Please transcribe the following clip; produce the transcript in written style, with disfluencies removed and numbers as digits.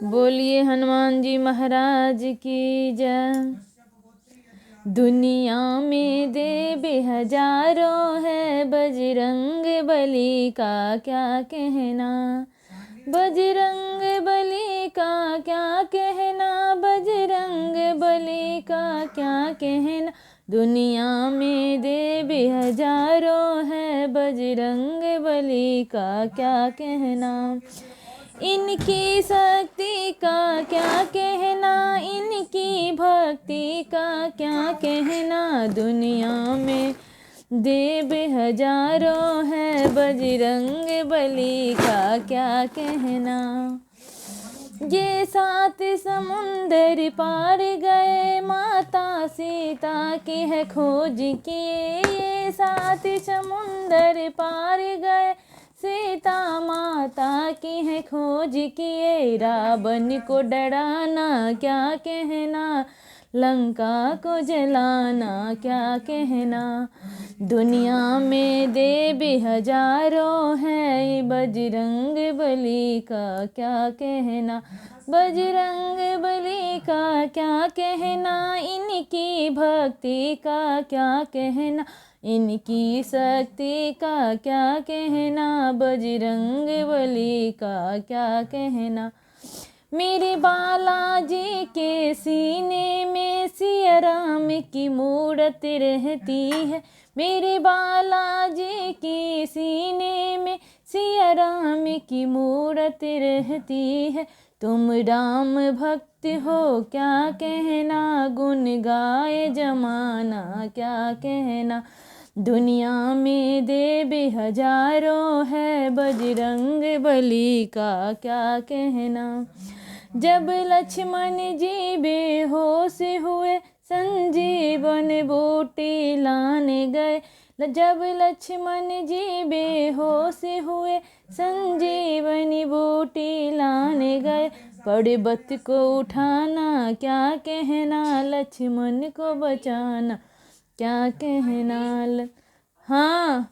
बोलिए हनुमान जी महाराज की जय। दुनिया में देव हजारों है, बजरंग बली का क्या कहना। बजरंग बली का क्या कहना, बजरंग बली का क्या कहना। दुनिया में देव हजारों है, बजरंग बली का क्या कहना। इनकी शक्ति का क्या कहना, इनकी भक्ति का क्या कहना। दुनिया में देव हजारों है, बजरंग बली का क्या कहना। ये 7 समुंदर पार गए, माता सीता की है खोज किए। ये 7 समुंदर पार गए, सीता माता की है खोज किए। रावण को डराना क्या कहना, लंका को जलाना क्या कहना। दुनिया में देव हजारों है, बजरंग बली का क्या कहना। बजरंग बली का क्या कहना, इनकी भक्ति का क्या कहना। इनकी शक्ति का क्या कहना, बजरंग बली का क्या कहना। मेरे बालाजी के सीने में सिया राम की मूरत रहती है। मेरे बालाजी के सीने में सिया राम की मूरत रहती है। तुम राम भक्त हो क्या कहना, गुण गाए जमाना क्या कहना। दुनिया में देव हजारों है, बजरंग बली का क्या कहना। जब लक्ष्मण जी बेहोश हुए, संजीवन बूटी लाने गए। जब लक्ष्मण जी बेहोश हुए, संजीवनी बूटी लाने गए। पर्वत को उठाना क्या कहना, लक्ष्मण को बचाना क्या कहना। हाँ